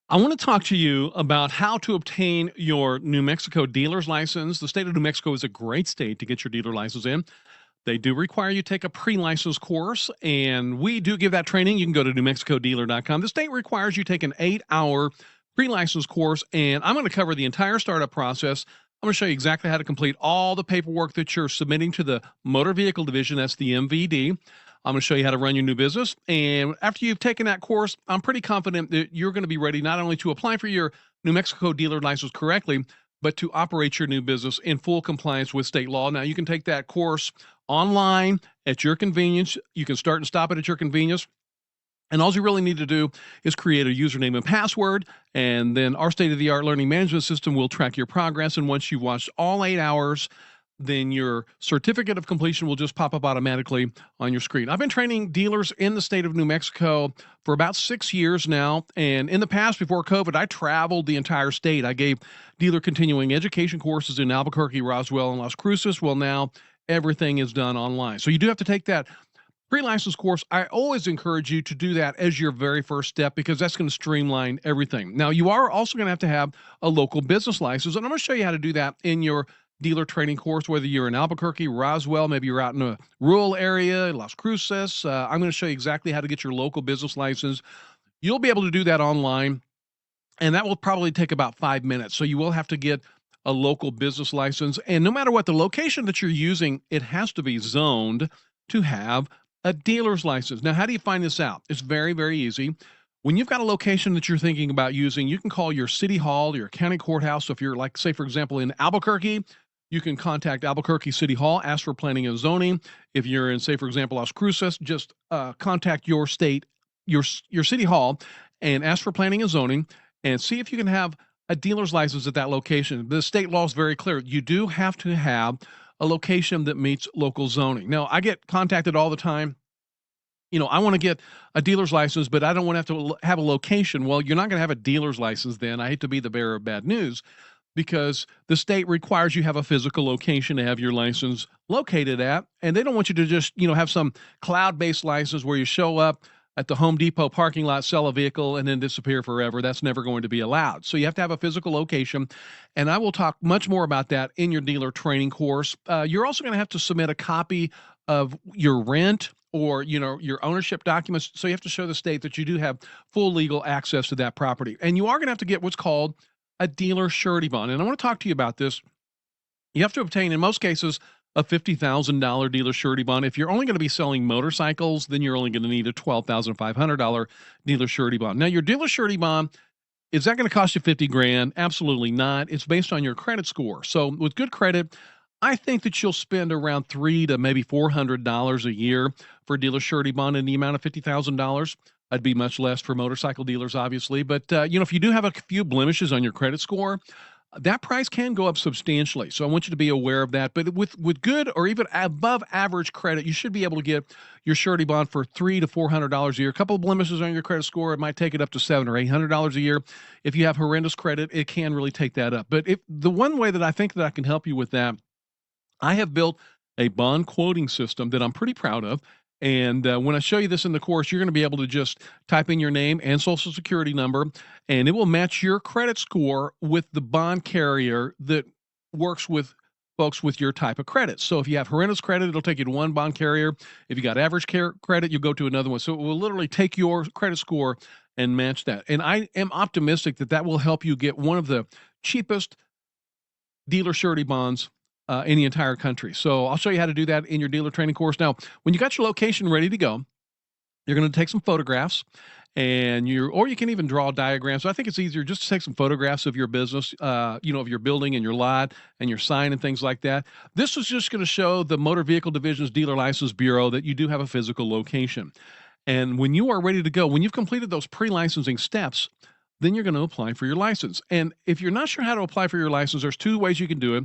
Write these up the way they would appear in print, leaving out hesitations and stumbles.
I want to talk to you about how to obtain your New Mexico dealer's license. The state of New Mexico is a great state to get your dealer license in. They do require you take a pre-license course, and we do give that training. You can go to newmexicodealer.com. The state requires you take an 8-hour pre-license course, and I'm going to cover the entire startup process. I'm going to show you exactly how to complete all the paperwork that you're submitting to the Motor Vehicle Division. That's the MVD. I'm going to show you how to run your new business. And after you've taken that course, I'm pretty confident that you're going to be ready not only to apply for your New Mexico dealer license correctly, but to operate your new business in full compliance with state law. Now, you can take that course online at your convenience. You can start and stop it at your convenience. And all you really need to do is create a username and password, and then our state-of-the-art learning management system will track your progress. And once you've watched all 8 hours, then your certificate of completion will just pop up automatically on your screen. I've been training dealers in the state of New Mexico for about 6 years now. And in the past, before COVID, I traveled the entire state. I gave dealer continuing education courses in Albuquerque, Roswell, and Las Cruces. Well, now everything is done online. So you do have to take that pre-license course. I always encourage you to do that as your very first step because that's going to streamline everything. Now, you are also going to have a local business license, and I'm going to show you how to do that in your dealer training course, whether you're in Albuquerque, Roswell, maybe you're out in a rural area, Las Cruces. I'm going to show you exactly how to get your local business license. You'll be able to do that online, and that will probably take about 5 minutes. So you will have to get a local business license. And no matter what the location that you're using, it has to be zoned to have a dealer's license. Now, how do you find this out? It's very, very easy. When you've got a location that you're thinking about using, you can call your city hall, your county courthouse. So if you're like, say, for example, in Albuquerque, you can contact Albuquerque City Hall, ask for planning and zoning. If you're in, say, for example, Las Cruces, just contact your state, your city hall, and ask for planning and zoning, and see if you can have a dealer's license at that location. The state law is very clear. You do have to have a location that meets local zoning. Now, I get contacted all the time. I want to get a dealer's license, but I don't want to have a location. Well, you're not going to have a dealer's license then. I hate to be the bearer of bad news because the state requires you have a physical location to have your license located at, and they don't want you to just, have some cloud-based license where you show up at the Home Depot parking lot, sell a vehicle, and then disappear forever. That's never going to be allowed. So you have to have a physical location, and I will talk much more about that in your dealer training course. You're also going to have to submit a copy of your rent or your ownership documents. So you have to show the state that you do have full legal access to that property. And you are going to have to get what's called a dealer surety bond. And I want to talk to you about this. You have to obtain, in most cases, a $50,000 dealer surety bond. If you're only going to be selling motorcycles, then you're only going to need a $12,500 dealer surety bond. Now, your dealer surety bond, is that going to cost you 50 grand? Absolutely not. It's based on your credit score. So with good credit, I think that you'll spend around $300 to maybe $400 a year for a dealer surety bond in the amount of $50,000. I'd be much less for motorcycle dealers, obviously. But, if you do have a few blemishes on your credit score, that price can go up substantially. So I want you to be aware of that. But with good or even above average credit, you should be able to get your surety bond for $300 to $400 a year. A couple of blemishes on your credit score, it might take it up to $700 or $800 a year. If you have horrendous credit, it can really take that up. But the one way that I think that I can help you with that, I have built a bond quoting system that I'm pretty proud of. And when I show you this in the course, you're going to be able to just type in your name and social security number, and it will match your credit score with the bond carrier that works with folks with your type of credit. So if you have horrendous credit, it'll take you to one bond carrier. If you got average credit, you'll go to another one. So it will literally take your credit score and match that. And I am optimistic that that will help you get one of the cheapest dealer surety bonds in the entire country. So I'll show you how to do that in your dealer training course. Now, when you got your location ready to go, you're going to take some photographs, or you can even draw diagrams. So I think it's easier just to take some photographs of your business, of your building and your lot and your sign and things like that. This is just going to show the Motor Vehicle Division's Dealer License Bureau that you do have a physical location. And when you are ready to go, when you've completed those pre-licensing steps, then you're going to apply for your license. And if you're not sure how to apply for your license, there's two ways you can do it.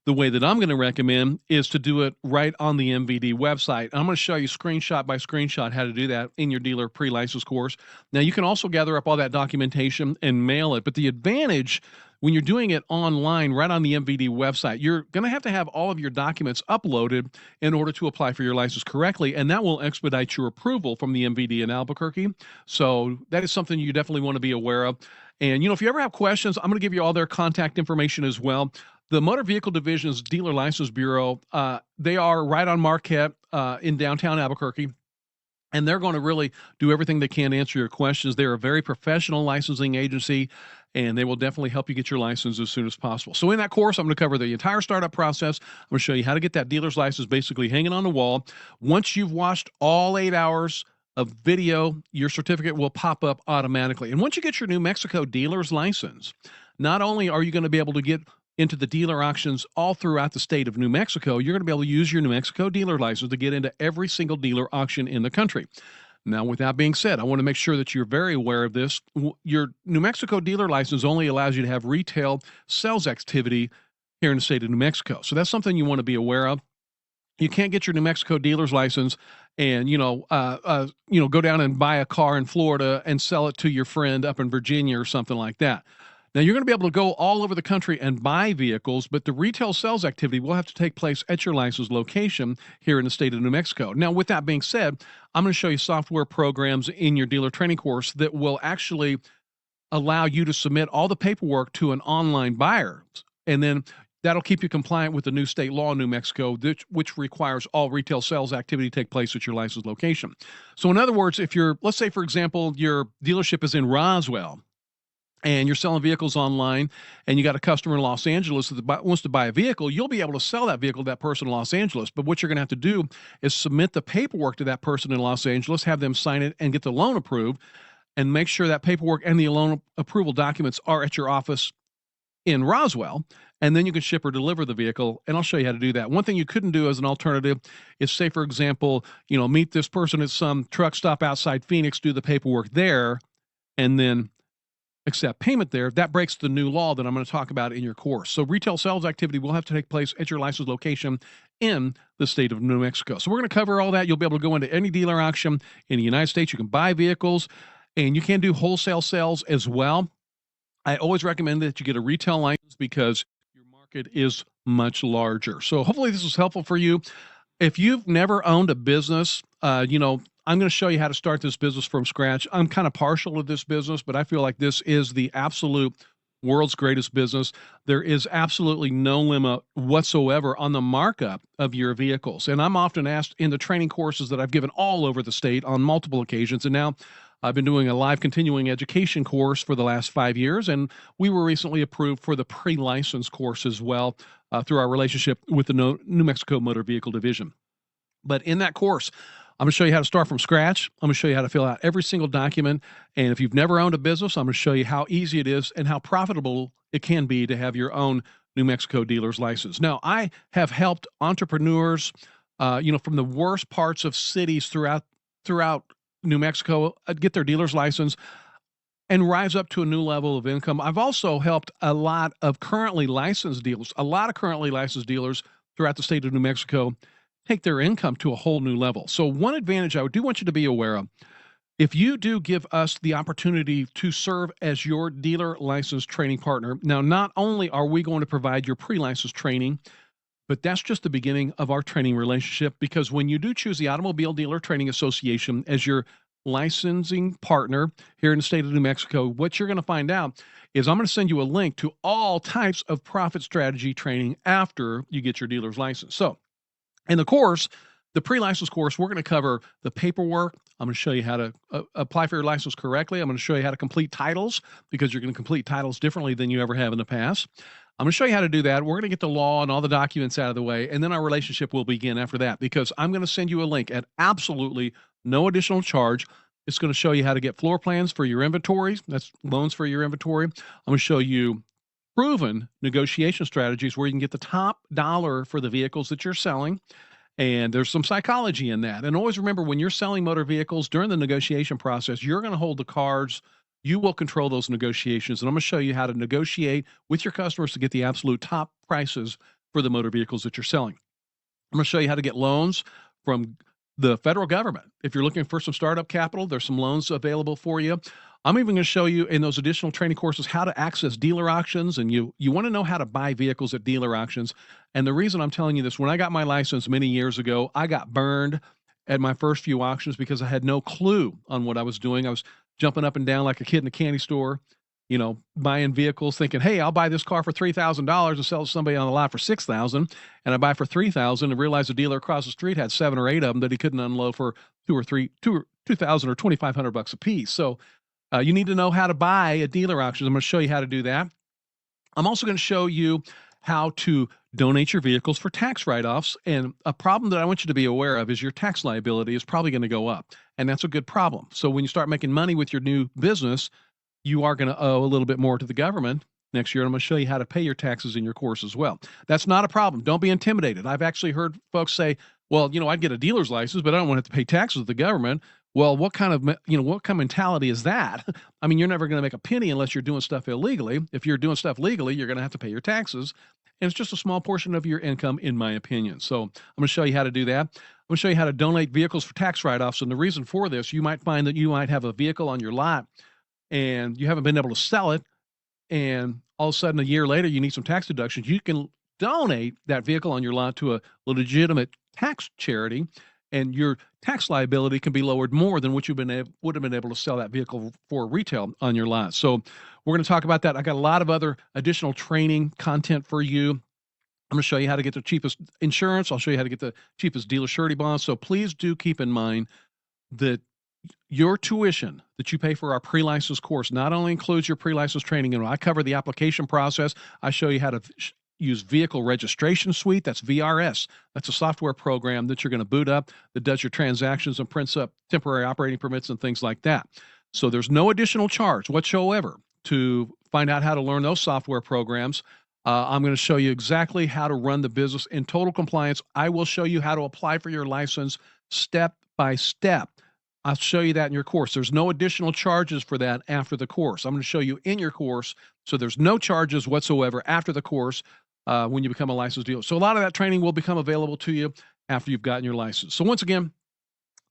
The way that I'm going to recommend is to do it right on the MVD website. I'm going to show you screenshot by screenshot how to do that in your dealer pre-license course. Now, you can also gather up all that documentation and mail it, but the advantage when you're doing it online right on the MVD website, you're going to have all of your documents uploaded in order to apply for your license correctly, and that will expedite your approval from the MVD in Albuquerque. So that is something you definitely want to be aware of. And, if you ever have questions, I'm going to give you all their contact information as well. The Motor Vehicle Division's Dealer License Bureau, they are right on Marquette in downtown Albuquerque. And they're going to really do everything they can to answer your questions. They're a very professional licensing agency, and they will definitely help you get your license as soon as possible. So in that course, I'm going to cover the entire startup process. I'm going to show you how to get that dealer's license basically hanging on the wall. Once you've watched all 8 hours of video, your certificate will pop up automatically. And once you get your New Mexico dealer's license, not only are you going to be able to get into the dealer auctions all throughout the state of New Mexico, you're going to be able to use your New Mexico dealer license to get into every single dealer auction in the country. Now, with that being said, I want to make sure that you're very aware of this. Your New Mexico dealer license only allows you to have retail sales activity here in the state of New Mexico. So that's something you want to be aware of. You can't get your New Mexico dealer's license and, go down and buy a car in Florida and sell it to your friend up in Virginia or something like that. Now, you're going to be able to go all over the country and buy vehicles, but the retail sales activity will have to take place at your license location here in the state of New Mexico. Now, with that being said, I'm going to show you software programs in your dealer training course that will actually allow you to submit all the paperwork to an online buyer. And then that'll keep you compliant with the new state law in New Mexico, which requires all retail sales activity to take place at your license location. So in other words, let's say, for example, your dealership is in Roswell, and you're selling vehicles online, and you got a customer in Los Angeles that wants to buy a vehicle, you'll be able to sell that vehicle to that person in Los Angeles. But what you're going to have to do is submit the paperwork to that person in Los Angeles, have them sign it, and get the loan approved, and make sure that paperwork and the loan approval documents are at your office in Roswell, and then you can ship or deliver the vehicle, and I'll show you how to do that. One thing you couldn't do as an alternative is, say, for example, meet this person at some truck stop outside Phoenix, do the paperwork there, and then accept payment there. That breaks the new law that I'm going to talk about in your course. So retail sales activity will have to take place at your license location in the state of New Mexico. So we're going to cover all that. You'll be able to go into any dealer auction in the United States. You can buy vehicles, and you can do wholesale sales as well. I always recommend that you get a retail license because your market is much larger. So hopefully this is helpful for you. If you've never owned a business, I'm going to show you how to start this business from scratch. I'm kind of partial to this business, but I feel like this is the absolute world's greatest business. There is absolutely no limit whatsoever on the markup of your vehicles. And I'm often asked in the training courses that I've given all over the state on multiple occasions. And now I've been doing a live continuing education course for the last 5 years. And we were recently approved for the pre-license course as well through our relationship with the New Mexico Motor Vehicle Division. But in that course, I'm going to show you how to start from scratch. I'm going to show you how to fill out every single document. And if you've never owned a business, I'm going to show you how easy it is and how profitable it can be to have your own New Mexico dealer's license. Now, I have helped entrepreneurs, from the worst parts of cities throughout New Mexico get their dealer's license and rise up to a new level of income. I've also helped a lot of currently licensed dealers throughout the state of New Mexico take their income to a whole new level. So one advantage I do want you to be aware of, if you do give us the opportunity to serve as your dealer license training partner, now not only are we going to provide your pre-license training, but that's just the beginning of our training relationship, because when you do choose the Automobile Dealer Training Association as your licensing partner here in the state of New Mexico, what you're going to find out is I'm going to send you a link to all types of profit strategy training after you get your dealer's license. So in the course, the pre-license course, we're going to cover the paperwork. I'm going to show you how to apply for your license correctly. I'm going to show you how to complete titles, because you're going to complete titles differently than you ever have in the past. I'm going to show you how to do that. We're going to get the law and all the documents out of the way, and then our relationship will begin after that, because I'm going to send you a link at absolutely no additional charge. It's going to show you how to get floor plans for your inventories. That's loans for your inventory. I'm going to show you proven negotiation strategies where you can get the top dollar for the vehicles that you're selling. And there's some psychology in that. And always remember, when you're selling motor vehicles during the negotiation process, you're going to hold the cards. You will control those negotiations. And I'm going to show you how to negotiate with your customers to get the absolute top prices for the motor vehicles that you're selling. I'm going to show you how to get loans from the federal government. If you're looking for some startup capital, there's some loans available for you. I'm even going to show you in those additional training courses how to access dealer auctions, and you want to know how to buy vehicles at dealer auctions. And the reason I'm telling you this, when I got my license many years ago, I got burned at my first few auctions because I had no clue on what I was doing. I was jumping up and down like a kid in a candy store, buying vehicles, thinking, "Hey, I'll buy this car for $3,000 and sell it to somebody on the lot for 6,000." And I buy for 3,000 and realize the dealer across the street had 7 or 8 of them that he couldn't unload for 2,000 or 2,500 bucks a piece. So you need to know how to buy at dealer auctions. I'm going to show you how to do that. I'm also going to show you how to donate your vehicles for tax write-offs. And a problem that I want you to be aware of is your tax liability is probably going to go up. And that's a good problem. So when you start making money with your new business, you are going to owe a little bit more to the government next year. I'm going to show you how to pay your taxes in your course as well. That's not a problem. Don't be intimidated. I've actually heard folks say, well, I'd get a dealer's license, but I don't want to have to pay taxes to the government. Well, what kind of mentality is that? I mean, you're never going to make a penny unless you're doing stuff illegally. If you're doing stuff legally, you're going to have to pay your taxes. And it's just a small portion of your income, in my opinion. So I'm going to show you how to do that. I'm going to show you how to donate vehicles for tax write-offs. And the reason for this, you might find that you might have a vehicle on your lot and you haven't been able to sell it, and all of a sudden a year later you need some tax deductions. You can donate that vehicle on your lot to a legitimate tax charity, and your tax liability can be lowered more than what you would have been able to sell that vehicle for retail on your lot. So we're going to talk about that. I got a lot of other additional training content for you. I'm going to show you how to get the cheapest insurance. I'll show you how to get the cheapest dealer surety bonds. So please do keep in mind that your tuition that you pay for our pre-license course not only includes your pre-license training, and I cover the application process. I show you how to use Vehicle Registration Suite. That's VRS. That's a software program that you're going to boot up that does your transactions and prints up temporary operating permits and things like that. So there's no additional charge whatsoever to find out how to learn those software programs. I'm going to show you exactly how to run the business in total compliance. I will show you how to apply for your license step by step. I'll show you that in your course. There's no additional charges for that after the course. I'm going to show you in your course, so there's no charges whatsoever after the course when you become a licensed dealer. So a lot of that training will become available to you after you've gotten your license. So once again,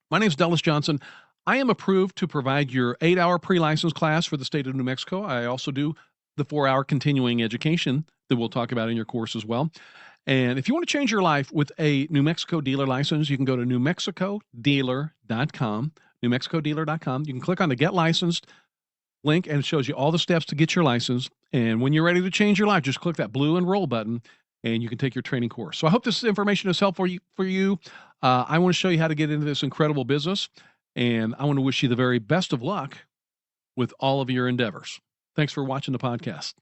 my name is Dallas Johnson. I am approved to provide your 8-hour pre-license class for the state of New Mexico. I also do the 4-hour continuing education that we'll talk about in your course as well. And if you want to change your life with a New Mexico dealer license, you can go to newmexicodealer.com, newmexicodealer.com. You can click on the Get Licensed link, and it shows you all the steps to get your license. And when you're ready to change your life, just click that blue Enroll button, and you can take your training course. So I hope this information is helpful for you. I want to show you how to get into this incredible business, and I want to wish you the very best of luck with all of your endeavors. Thanks for watching the podcast.